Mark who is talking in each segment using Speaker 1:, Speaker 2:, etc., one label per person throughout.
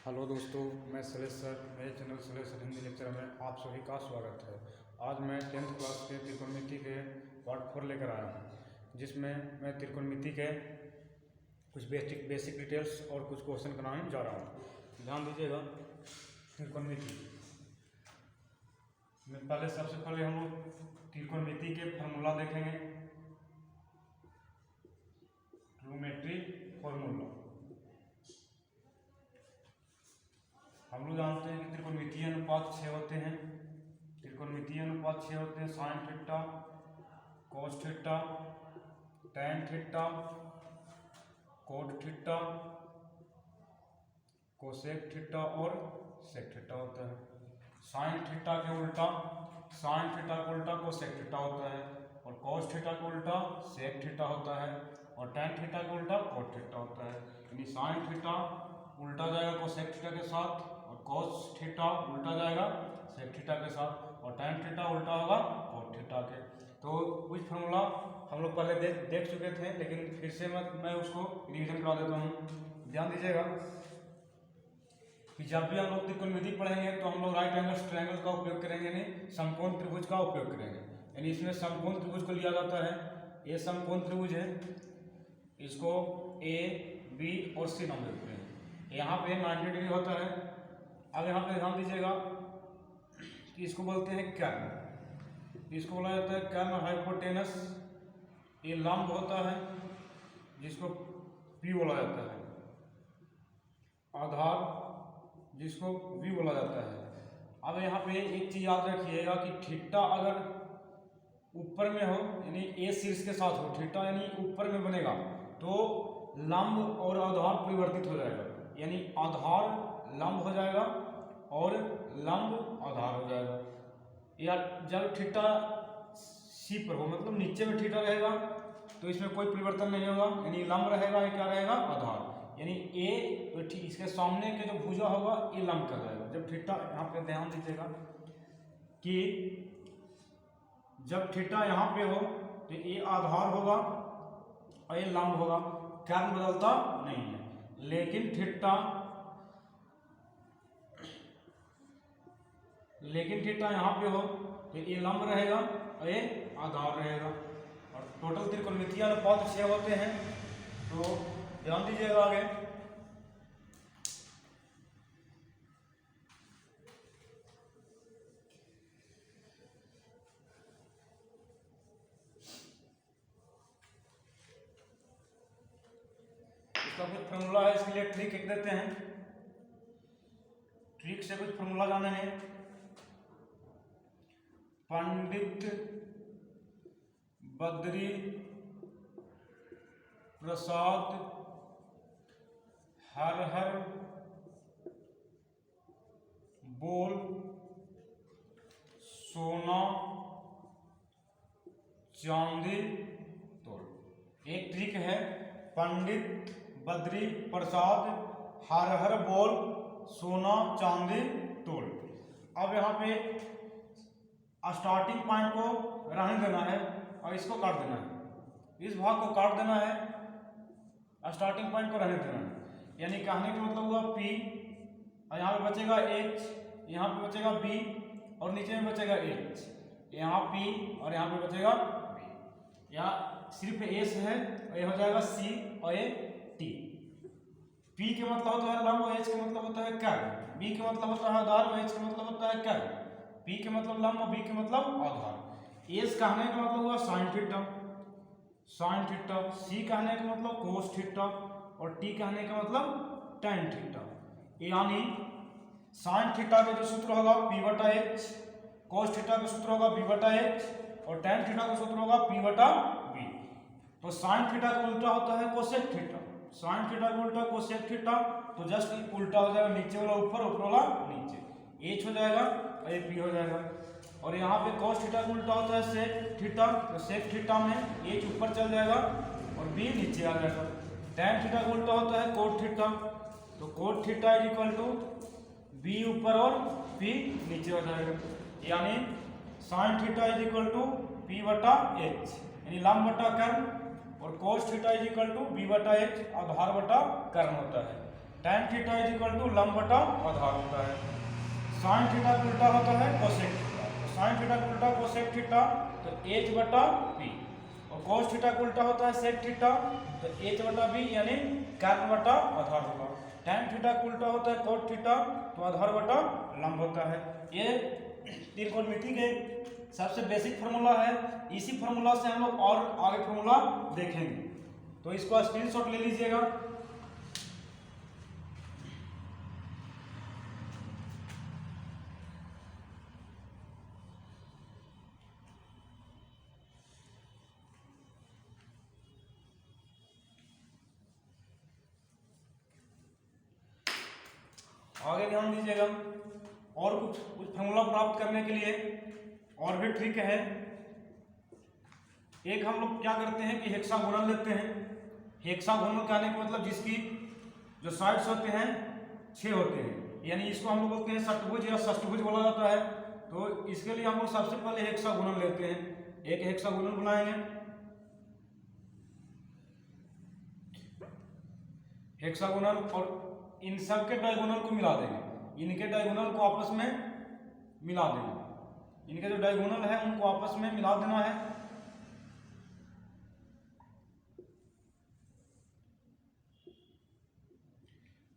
Speaker 1: Hello दोस्तों, मैं Suresh sir, मेरे channel Suresh sir Hindi lecture में आप सभी का स्वागत है। आज मैं 10th क्लास के त्रिकोणमिति के पार्ट 4 लेकर आया हूँ, जिसमें मैं त्रिकोणमिति के कुछ बेसिक डिटेल्स और कुछ क्वेश्चन बनाने जा रहा हूँ। ध्यान दीजिएगा। त्रिकोणमिति में पहले सबसे पहले हम लोग त्रिकोणमिति के फार्मूला देखेंगे। ट्रिग्नोमेट्री फार्मूला हम लोग जानते हैं कि त्रिकोणमितीय अनुपात 6 होते हैं। त्रिकोणमितीय अनुपात 6 होते हैं। Sine theta, cos theta, tan theta, cot theta, cosec theta और सेक थीटा होता है। साइन थीटा के उल्टा कोसेक थीटा होता है, और कोस थीटा के उल्टा सेक थीटा होता है, और टैन थीटा के उल्टा कोट थीटा होता है। यानी साइन थीटा उल्टा जाएगा कोसेक थीटा के साथ, और कोस थीटा उल्टा जाएगा सेक थीटा के साथ, और टैन थीटा उल्टा होगा कोट थीटा के। तो कुछ फार्मूला हम लोग पहले देख चुके थे, लेकिन फिर से मैं उसको रिवीजन करा देता हूँ। ध्यान दीजिएगा कि जब भी हम लोग त्रिकोणमिति पढ़ेंगे तो हम लोग राइट एंगल ट्रायंगल का उपयोग करेंगे, नहीं समकोण त्रिभुज का उपयोग करेंगे। यानी इसमें समकोण त्रिभुज को लिया जाता है। ये समकोण त्रिभुज है, इसको ए, बी और सी नाम देते हैं। यहाँ पे 90 डिग्री होता है। अब यहाँ पे ध्यान दीजिएगा कि इसको बोलते हैं कर्ण। इसको बोला जाता है कर्ण हाइपोटेनस। ये लंब होता है, जिसको पी बोला जाता है। आधार, जिसको वी बोला जाता है। अब यहाँ पे एक चीज याद रखिएगा कि थीटा अगर ऊपर में हो, यानी ए शीर्ष के साथ हो, थीटा यानी ऊपर में बनेगा, तो लंब और आधार परिवर्तित हो जाएगा। यानी आधार लंब हो जाएगा और लंब आधार हो जाएगा। या जब थीटा सी पर हो, मतलब नीचे में थीटा रहेगा, तो इसमें कोई परिवर्तन नहीं होगा, यानी लंब रहेगा। ये क्या रहेगा? आधार। यानी ए तो इसके सामने के जो भुजा होगा ये लंब कर जाएगा। जब थीटा, यहाँ पे ध्यान दीजिएगा कि जब थीटा यहाँ पे हो तो ये आधार होगा और ये लंब होगा। कर्ण बदलता नहीं है, लेकिन थीटा यहाँ पे हो तो ये लंब रहेगा और ये आधार रहेगा। और टोटल त्रिकोणमितीय अनुपात 6 होते हैं। तो ध्यान दीजिएगा आगे। इसका कुछ फार्मूला है, इसके लिए ट्रिक लिख देते हैं। ट्रिक से कुछ फार्मूला जानेंगे। पंडित बद्री प्रसाद हर हर बोल सोना चांदी तोल। एक ट्रिक है, पंडित बद्री प्रसाद हर हर बोल सोना चांदी तोल। अब यहाँ पे स्टार्टिंग पॉइंट को रहने देना है और इसको काट देना है। इस भाग को काट देना है, स्टार्टिंग पॉइंट को रहने देना है। यानी कहने का मतलब हुआ P, और यहाँ पे बचेगा H, यहाँ पे बचेगा B, और नीचे में बचेगा H। यहाँ P और यहाँ पे बचेगा B। यहाँ सिर्फ S है और ये हो जाएगा C और ये T। P के मतलब होता है लंब, और H के मतलब होता है कर्ण। B के मतलब होता है आधार, और H के मतलब होता है कर्ण। P के मतलब लंब और B के मतलब आधार। S कहने का मतलब हुआ साइन थीटा, C कहने का मतलब कोस थीटा, और T कहने का मतलब टैन थीटा। यानी साइन थीटा का जो सूत्र होगा P/H, कोस थीटा का सूत्र होगा B/H, और टैन थीटा का सूत्र होगा P/B। तो साइन थीटा का उल्टा होता है कोसेक थीटा। साइन थीटा का उल्टा कोसेक थीटा, तो जस्ट उल्टा हो जाएगा, नीचे वाला ऊपर, ऊपर वाला नीचे। H हो जाएगा और ये P हो जाएगा। और यहाँ पे cos थीटा का उल्टा होता है सेक थीटा, तो सेक थीटा में H ऊपर चल जाएगा और B नीचे आ जाएगा। टैन थीटा का उल्टा होता है कोट थीटा, तो cot theta is equal to B ऊपर और P नीचे हो जाएगा। यानी sine theta is equal to P/H, यानी लंब बटा कर्ण, और cos theta is equal to B/H आधार बटा कर्ण होता है। tan theta is equal to लंब बटा आधार होता है। sin थीटा का उल्टा होता है cosec थीटा, तो sin थीटा का उल्टा cosec थीटा तो h बटा p, और cos थीटा का उल्टा होता है sec थीटा तो h बटा b यानी कर्ण बटा आधार होगा। tan थीटा का उल्टा होता है cot थीटा तो आधार बटा लंब होता है। ये त्रिकोणमिति के सबसे बेसिक फार्मूला है। इसी फार्मूला से हम लोग और आगे फार्मूला देखेंगे, तो इसको स्क्रीनशॉट ले लीजिएगा। आगे ध्यान दीजिएगा, और कुछ फार्मूला प्राप्त करने के लिए और भी ट्रिक है। एक हम लोग क्या करते हैं कि हेक्सागोनल लेते हैं। हेक्सागोनल कहने का मतलब जिसकी जो साइड्स होते हैं 6 होते हैं, यानी इसको हम लोग बोलते हैं षटभुज या षष्ठभुज बोला जाता है। तो इसके लिए हम लोग सबसे पहले हेक्सागोनल लेते हैं। एक हेक्सागोनल बनाएंगे, हेक्सागोनल, और इन सब के डायगोनल को मिला देंगे। इनके डायगोनल को आपस में मिला देंगे, इनके जो डायगोनल है उनको आपस में मिला देना है।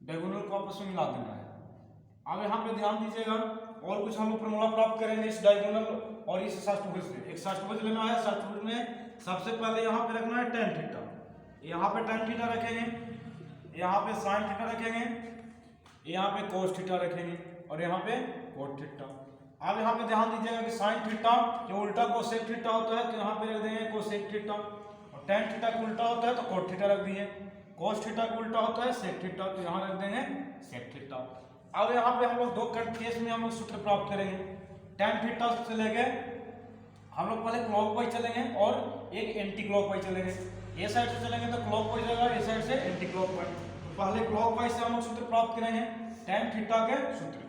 Speaker 1: डायगोनल को आपस में मिला देना है। अब यहाँ पे ध्यान दीजिएगा, और कुछ हम लोग फॉर्मूला प्राप्त करेंगे इस डायगोनल और इस षष्ठभुज से। एक षष्ठभुज लेना है, षष्ठभुज में सबसे पहले यहाँ पे रखना है tan थीटा, यहाँ पे tan थीटा रखेंगे, यहाँ पे sin थीटा रखेंगे, यहाँ पे cos थीटा रखेंगे, और यहाँ पे cot थीटा। अब यहाँ पे ध्यान दीजिएगा कि sin थीटा के उल्टा cosec थीटा होता है, तो यहाँ पे रख देंगे cosec थीटा, और tan थीटा का उल्टा होता है तो cot थीटा रख दिए। cos थीटा का उल्टा होता है sec थीटा, तो यहाँ रख देंगे sec थीटा। अब यहाँ पे हम लोग दो केस में हम लोग सूत्र प्राप्त करेंगे। tan थीटा से लेके हम लोग पहले क्लॉकवाइज चलेंगे और एक एंटी क्लॉकवाइज चलेंगे। ये साइड से चलेंगे तो क्लॉकवाइज रहेगा, ये साइड से एंटी क्लॉकवाइज। तो पहले क्लॉकवाइज से हम लोग सूत्र प्राप्त करेंगे tan थीटा के सूत्र।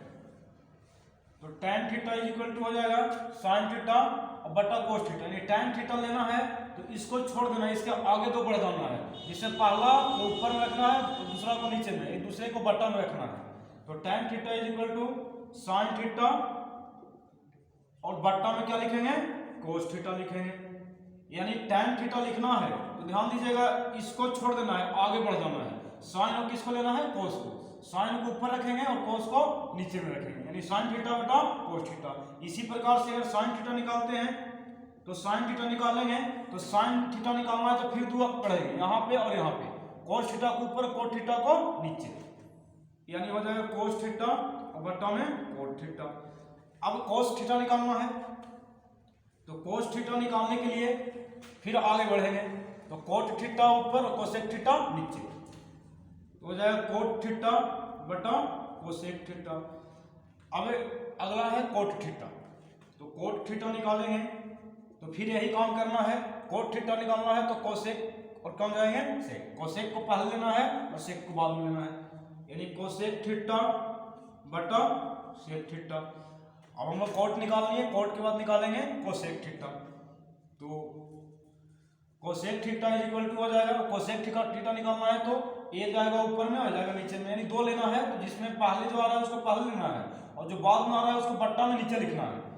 Speaker 1: तो tan theta is equal to हो जाएगा sin थीटा और बटा cos थीटा, यानी tan थीटा लेना है तो इसको छोड़ देना है, इसके आगे दो बढ़ जाना है। जिससे पहला को ऊपर में रखना है और दूसरा को नीचे में, एक दूसरे को बटा में रखना है। तो tan theta is equal to sin theta और बट्टा में क्या लिखेंगे cos थीटा लिखेंगे। यानी tan थीटा लिखना है तो ध्यान दीजिएगा, इसको छोड़ देना है, आगे बढ़ जाना है। sin और किसको लेना है cos को, sin को ऊपर रखेंगे और cos को नीचे में रखेंगे, यानी sin थीटा बटा cos थीटा। इसी प्रकार से अगर sin थीटा निकालते हैं तो sin थीटा निकालेंगे, तो sin थीटा निकालना है तो फिर दो बढ़ेंगे यहाँ पे और यहाँ पे, cos थीटा को ऊपर cot थीटा को नीचे, यानी हो जाएगा cos थीटा और बटा में cot थीटा। अब cos थीटा निकालना है तो cos थीटा निकालने के लिए फिर आगे बढ़ेंगे, तो cot थीटा ऊपर और cosec थीटा नीचे, तो हो जाएगा cot थीटा बटा cosec थीटा। अब अगला है cot थीटा, तो cot थीटा निकालेंगे तो फिर यही काम करना है। cot थीटा निकालना है तो cosec और कम जाएंगे sec, cosec को पहले लेना है और sec को बाद में लेना है, यानी cosec थीटा बटा sec थीटा। अब हम लोग cot निकाल लिए, cot के बाद निकालेंगे cosec थीटा, तो cosec theta is equal to हो जाएगा, cosec थीटा निकालना है तो ए जाएगा ऊपर में, आ जाएगा नीचे में, यानी दो लेना है तो जिसमें पहले जो आ रहा है उसको पहले लेना है और जो बाद में आ रहा है उसको बट्टा में नीचे लिखना है।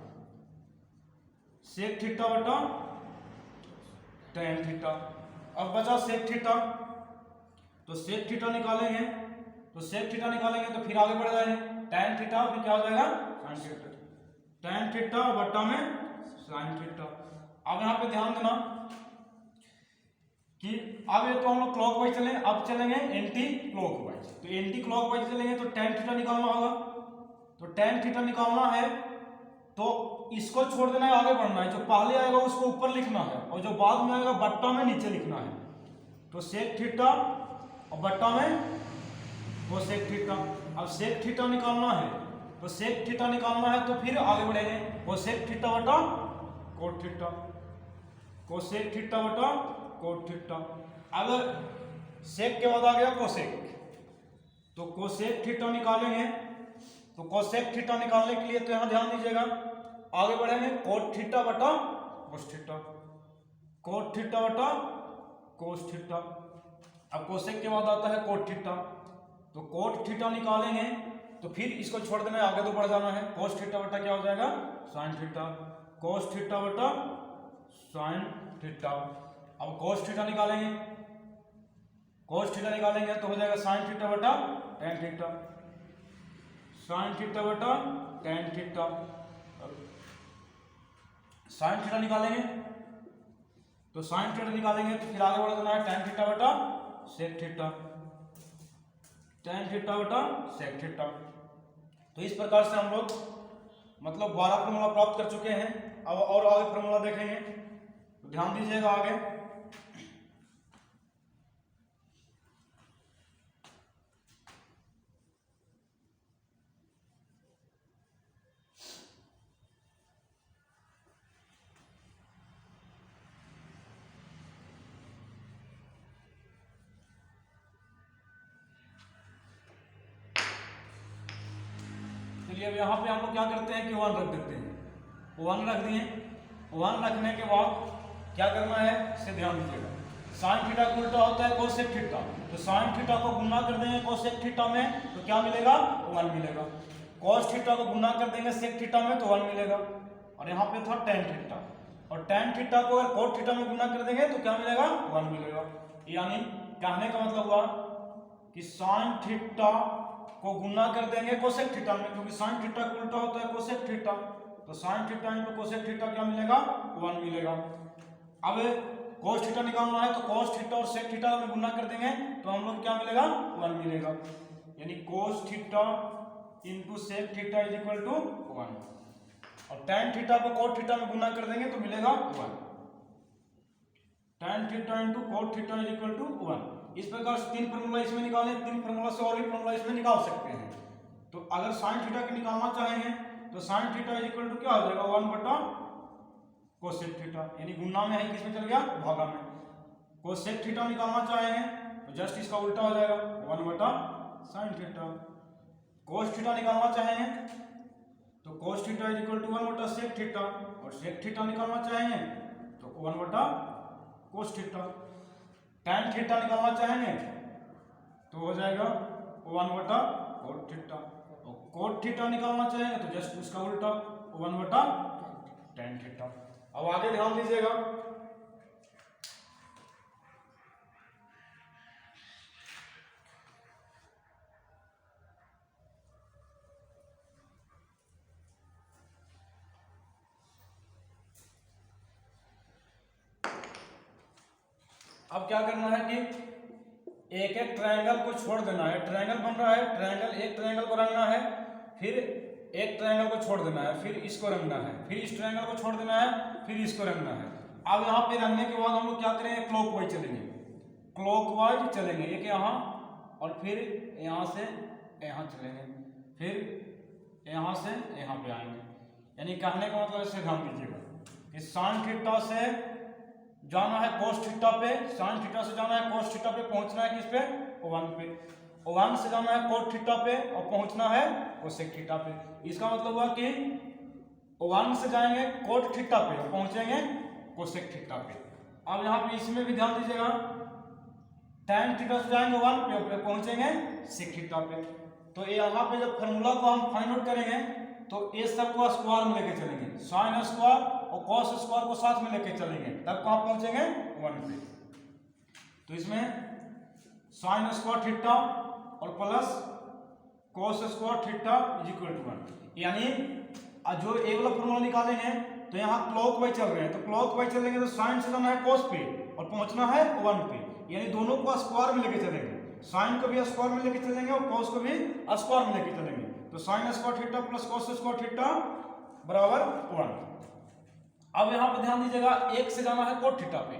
Speaker 1: sec थीटा बटा tan थीटा। अब बचा sec थीटा, तो sec थीटा निकालेंगे, तो sec थीटा निकालेंगे तो फिर आगे बढ़ जाएंगे tan थीटा, फिर क्या हो जाएगा sin थीटा, tan थीटा बटा में sin थीटा। अब यहाँ पे ध्यान देना कि अब ये तो हम लोग क्लॉकवाइज चलें, अब चलेंगे एंटी क्लॉकवाइज। तो एंटी क्लॉकवाइज चलेंगे तो tan थीटा निकालना होगा, तो tan थीटा निकालना है तो इसको छोड़ देना है, आगे बढ़ना है। जो पहले आएगा उसको ऊपर लिखना है और जो बाद में आएगा बट्टा में नीचे लिखना है। तो sec थीटा और बट्टा में cosec थीटा। अब sec थीटा निकालना है तो sec थीटा निकालना है तो फिर आगे बढ़ेंगे, cosec थीटा बटा cot थीटा, cosec थीटा बटा cot थीटा। अगर sec के बाद आ गया cosec, तो cosec थीटा निकालेंगे, तो cosec थीटा निकालने के लिए तो यहां ध्यान दीजिएगा, आगे बढ़ेंगे cot थीटा बटा cos थीटा, cot थीटा बटा cos थीटा। अब cosec के बाद आता है cot थीटा, तो कोट थीटा निकालेंगे तो फिर इसको छोड़ देना है, आगे तो बढ़ जाना है। कोस थीटा बटा क्या हो जाएगा साइन थीटा, कोस थीटा बटा साइन थीटा। अब कोस थीटा निकालेंगे, कोस थीटा निकालेंगे तो हो जाएगा साइन थीटा बटा टेन थीटा, साइन थीटा बटा टेन थीटा। साइन थीटा निकालेंगे तो साइन थीटा निकालेंगे तो फिर आगे बढ़ देना है टेन थीटा बटा सेक थीटा, टेन थीटा बटा सेक थीटा। तो इस प्रकार से हम लोग मतलब 12 फॉर्मूला प्राप्त कर चुके हैं। अब और आगे फॉर्मूला देखेंगे तो ध्यान दीजिएगा आगे। चलिए अब यहाँ पे हम लोग क्या करते हैं कि 1 रख देते हैं, 1 रख दिए। 1 रखने के बाद क्या करना है इसे ध्यान दीजिएगा। साइन थीटा का उल्टा होता है कोसेक थीटा, तो साइन थीटा को गुना कर देंगे कोसेक थीटा में तो क्या मिलेगा 1 मिलेगा। कॉस थीटा को गुना कर देंगे सेक थीटा में तो 1 मिलेगा। और यहाँ पे था टेन थीटा, और टेन थीटा को अगर कोट थीटा में गुना कर देंगे तो क्या मिलेगा 1 मिलेगा। यानी कहने का मतलब हुआ कि साइन थीटा को गुना कर देंगे कोसेक थीटा में, क्योंकि साइन थीटा का उल्टा होता है कोसेक थीटा, तो sine theta into cosec theta क्या मिलेगा 1 मिलेगा। अब कोस थीटा निकालना है तो कोस थीटा और सेक थीटा में गुना कर देंगे तो हम लोग क्या मिलेगा 1 मिलेगा। यानी cos theta into sec theta is equal to 1, और टेन थीटा को कोट थीटा में गुना कर देंगे तो मिलेगा 1। Tan theta into cot theta is equal to 1। इस प्रकार से 3 फॉर्मूला इसमें निकालें, 3 फॉर्मूला से और भी फॉर्मूला इसमें निकाल सकते हैं। तो अगर साइन थीटा की निकालना चाहेंगे तो sine theta is equal to क्या हो जाएगा 1 बटा कोसेक थीटा, यानी गुना में है किसमें चल गया भागा में। कोसेक थीटा निकालना चाहेंगे तो जस्ट इसका उल्टा हो जाएगा 1 बटा साइन थीटा। कोस थीटा निकालना चाहेंगे तो cos theta is equal to 1 बटा सेक थीटा, और सेक थीटा निकालना चाहेंगे तो 1 बटा कोस थीटा। टेन थीटा निकालना चाहेंगे तो हो जाएगा 1 बटा कोट थीटा, और कोट थीटा निकालना चाहेंगे तो जस्ट उसका उल्टा 1 बटा टेन थीटा। अब आगे ध्यान दीजिएगा, अब क्या करना है कि एक एक ट्रायंगल को छोड़ देना है। ट्रायंगल बन रहा है, ट्रायंगल एक ट्रायंगल को रंगना है, फिर एक ट्रायंगल को छोड़ देना है, फिर इसको रंगना है, फिर इस ट्रायंगल को छोड़ देना है, फिर इसको रंगना है। अब यहाँ पे रंगने के बाद हम लोग क्या करेंगे क्लॉकवाइज चलेंगे, क्लॉकवाइज चलेंगे, एक यहाँ और फिर यहाँ से यहाँ चलेंगे, फिर यहाँ से यहाँ पे आएंगे। यानी कहने का मतलब इससे ध्यान दीजिएगा कि साइन थीटा से जाना है कोस थीटा पे, साइन थीटा से जाना है कोस थीटा पे, पहुंचना है किस पे 1 पे, 1 से जाना है कोट थीटा पे और पहुंचना है कोसेक थीटा पे। इसका मतलब हुआ कि 1 से जाएंगे कोट थीटा पे और पहुंचेंगे कोसेक थीटा पे। अब यहाँ पे इसमें भी ध्यान दीजिएगा, tan थीटा से जाएंगे 1 पे और पहुंचेंगे सेक थीटा पे। तो यहाँ पे जब फॉर्मूला को हम फाइंड आउट करेंगे तो ये सब को स्क्वायर में लेके चलेंगे, साइन स्क्वायर और कॉस स्क्वायर को साथ में लेके चलेंगे, तब कहाँ पहुंचेंगे 1 पे। तो इसमें साइन स्क्वायर थीटा और plus cos square theta is equal to 1। यानी जो ए वाला फॉर्मूला निकालेंगे तो यहाँ क्लॉकवाइज चल रहे हैं, तो क्लॉकवाइज चलेंगे तो साइन से जाना है कॉस पे और पहुंचना है 1 पे, यानी दोनों को स्क्वायर में लेके चलेंगे, साइन को भी स्क्वायर में लेके चलेंगे और कॉस को भी स्क्वायर में लेके चलेंगे। तो sign square theta plus cos square theta बराबर 1। अब यहाँ पे ध्यान दीजिएगा, 1 से जाना है कोट थीटा पे,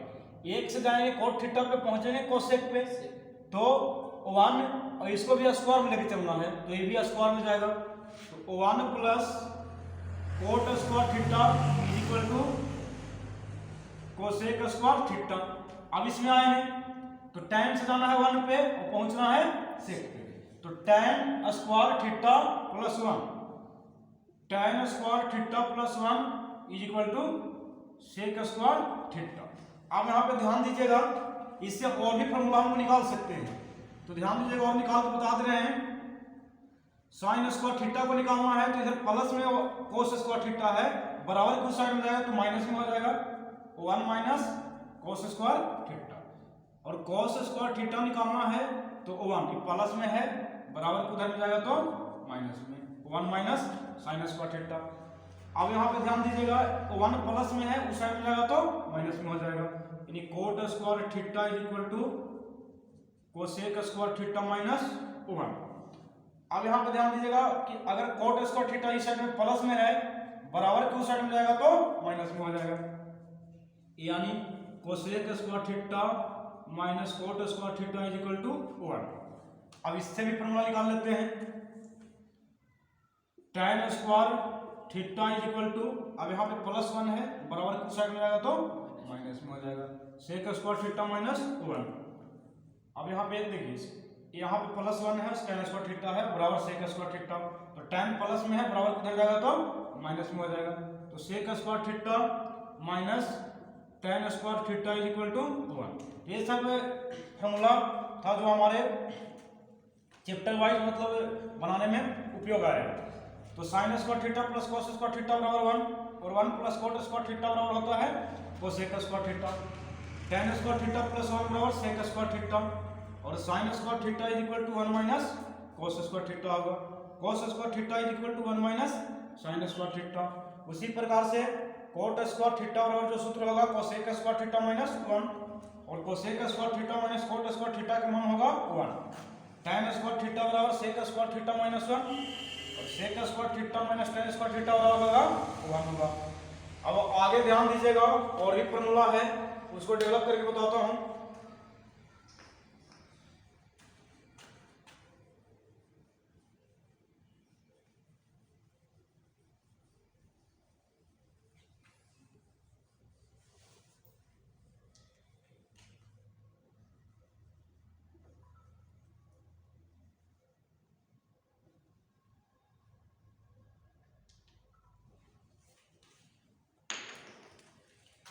Speaker 1: 1 से जाएंगे कोट थीटा पे पहुंचेंगे कोसेक पे, तो 1 और इसको भी स्क्वायर में लेके चलना है तो ये भी स्क्वायर में जाएगा। तो 1 plus cot square theta is equal to cosec square theta. अब इसमें आएंगे तो tan से जाना है 1 पे और पहुंचना है सेक पे, तो tan square theta plus 1, tan square theta plus 1 is equal to sec square theta. अब यहाँ पे ध्यान दीजिएगा, इससे और भी फॉर्मूला हम निकाल सकते हैं। तो ध्यान दीजिएगा और निकाल के बता दे रहे हैं। साइन स्क्वायर थीटा को निकालना है तो इधर प्लस में कोस स्क्वायर थीटा है, बराबर की साइड में जाएगा तो माइनस में हो जाएगा 1 माइनस कोस स्क्वायर थीटा, और कोस स्क्वायर थीटा निकालना है तो 1 प्लस में है, बराबर को उधर में जाएगा तो माइनस में 1 माइनस साइन स्क्वायर थीटा। अब यहाँ पे ध्यान दीजिएगा 1 प्लस में है, उस साइड में जाएगा तो माइनस में हो जाएगा, यानी cot square theta is equal to cosec square theta minus 1। अब यहाँ पे ध्यान दीजिएगा कि अगर कोट स्क्वायर थीटा इस साइड में प्लस में है, बराबर के उस साइड में जाएगा तो माइनस में हो जाएगा, यानी cosec square theta minus cot square theta is equal to 1। अब इससे भी फॉर्मूला निकाल लेते हैं, tan square theta is equal to, अब यहाँ पे +1 है, बराबर के उस साइड में जाएगा तो माइनस में हो जाएगा, सेक स्क्वायर थीटा माइनस 1। अब यहाँ पे देखिए यहाँ पे +1 है, tan स्क्वायर थीटा है, बराबर सेक स्क्वायर थीटा, तो tan प्लस में है, बराबर किधर जाएगा तो माइनस में हो जाएगा, तो sec square theta minus tan square theta is equal to 1। ये सब फॉर्मूला था जो हमारे चैप्टर वाइज मतलब बनाने में उपयोग आया। तो sign square theta plus cos square theta बराबर 1, और 1 प्लस कोट स्क्वायर थीटा बराबर होता है cosec square theta, tan square theta plus 1 बराबर सेक स्क्वायर थीटा, और sine square theta is equal to 1 minus cos square theta होगा, cos square theta is equal to 1 minus sine square theta. उसी प्रकार से coat square theta बराबर जो सूत्र होगा कोसेक स्क्वायर थीटा माइनस 1, और cosec square theta minus cot square theta का मान होगा 1, tan स्क्वायर थीटा बराबर सेक स्क्वायर थीटा माइनस 1, और sec square theta minus tan square theta बराबर होगा 1 होगा। अब आगे ध्यान दीजिएगा, और भी फॉर्मूला है उसको डेवलप करके बताता हूं।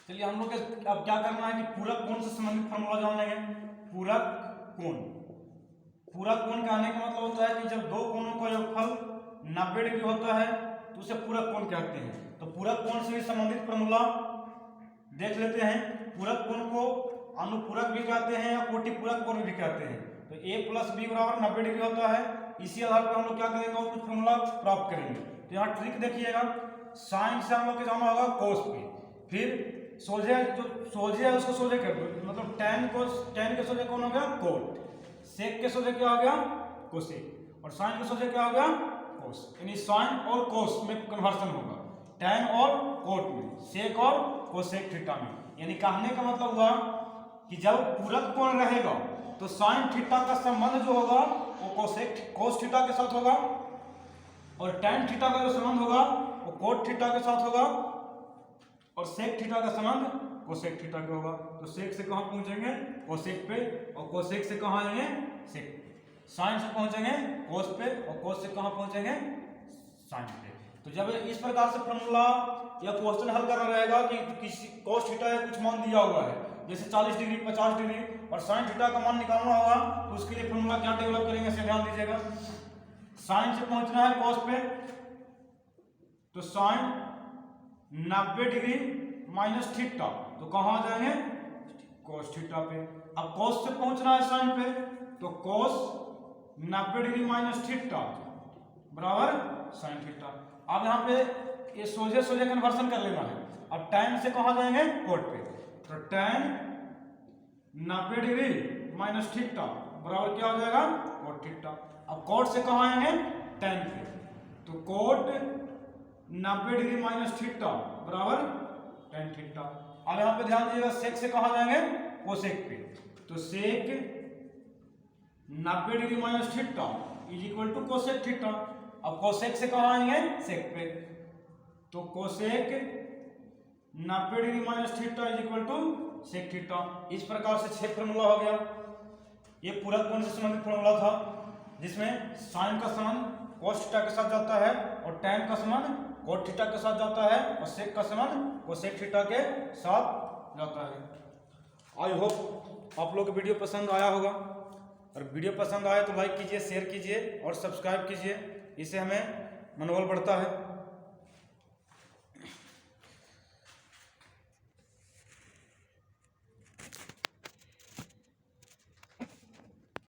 Speaker 1: चलिए हम लोग अब क्या करना है कि पूरक कोण से संबंधित फॉर्मूला जान लेंगे। पूरक कोण, पूरक कोण कहने का मतलब होता है कि जब दो कोणों का योगफल 90 डिग्री होता है तो उसे पूरक कोण कहते हैं। तो पूरक कोण से भी संबंधित फॉर्मूला देख लेते हैं। पूरक कोण को अनुपूरक भी कहते हैं या कोटिपूरक कोण भी कहते हैं। तो a + b बराबर 90 डिग्री होता है। इसी आधार पर हम लोग क्या करेंगे और कुछ फॉर्मूला प्राप्त करेंगे। तो यहाँ ट्रिक देखिएगा, साइन से हम लोग के जाना होगा कोस पे, फिर सोजे जो सोजे है उसको सोजे कर दो, मतलब tan के सोजे कौन हो गया कोट, सेक के सोजे क्या हो गया कोसेक, और साइन के सोजे क्या हो गया कोस, यानी साइन और कोस में कन्वर्सन होगा, tan और कोट में, सेक और कोसेक थीटा में। यानी कहने का मतलब हुआ कि जब पूरक कोण रहेगा तो साइन थीटा का संबंध जो होगा वो कोस थीटा के साथ होगा, और tan थीटा का जो संबंध होगा वो कोट थीटा के साथ होगा, और सेक थीटा का संबंध कोसेक थीटा का होगा। तो सेक से कहां पहुंचेंगे कोसेक पे, और कोसेक से कहां आएंगे सेक पे। साइन से पहुंचेंगे कोस पे, और कोस से कहां पहुंचेंगे साइन पे। तो जब इस प्रकार से फॉर्मूला या क्वेश्चन हल करना रहेगा कि किसी कोस थीटा या कुछ मान दिया हुआ है जैसे 40 डिग्री 50 डिग्री, और साइन थीटा का मान निकालना होगा, तो उसके लिए फॉर्मूला क्या डेवलप करेंगे इसे ध्यान दीजिएगा। साइन से पहुंचना है कोस पे, तो साइन 90 डिग्री माइनस थीटा, तो कहां आ जाएंगे कोस थीटा पे। अब कोस से पहुंचना है साइन पे, तो कोस 90 डिग्री माइनस थीटा बराबर साइन थीटा। अब यहाँ पे ये सोजे सोजे कन्वर्सन कर लेना है। अब tan से कहां जाएंगे कोट पे, तो tan 90 डिग्री माइनस थीटा बराबर क्या हो जाएगा कोट थीटा। अब कोट से कहां आएंगे tan पे, तो कोट 90 डिग्री माइनस थीटा बराबर tan थीटा। अब यहाँ पे ध्यान दीजिएगा, सेक से कहां जाएंगे कोसेक पे, तो sec 90 degree minus theta is equal to cosec theta. अब कोसेक से कहां आएंगे सेक पे, तो cosec 90 degree minus theta is equal to sec theta. इस प्रकार से 6 फॉर्मूला हो गया। ये पूरक कोण से संबंधित फॉर्मूला था जिसमें साइन का संबंध कोस थीटा के साथ जाता है, और tan का संबंध कोट थीटा के साथ जाता है, और सेक का संबंध कोसेक थीटा के साथ जाता है। आई होप आप लोग को वीडियो पसंद आया होगा। और वीडियो पसंद आए तो लाइक कीजिए, शेयर कीजिए और सब्सक्राइब कीजिए, इससे हमें मनोबल बढ़ता है।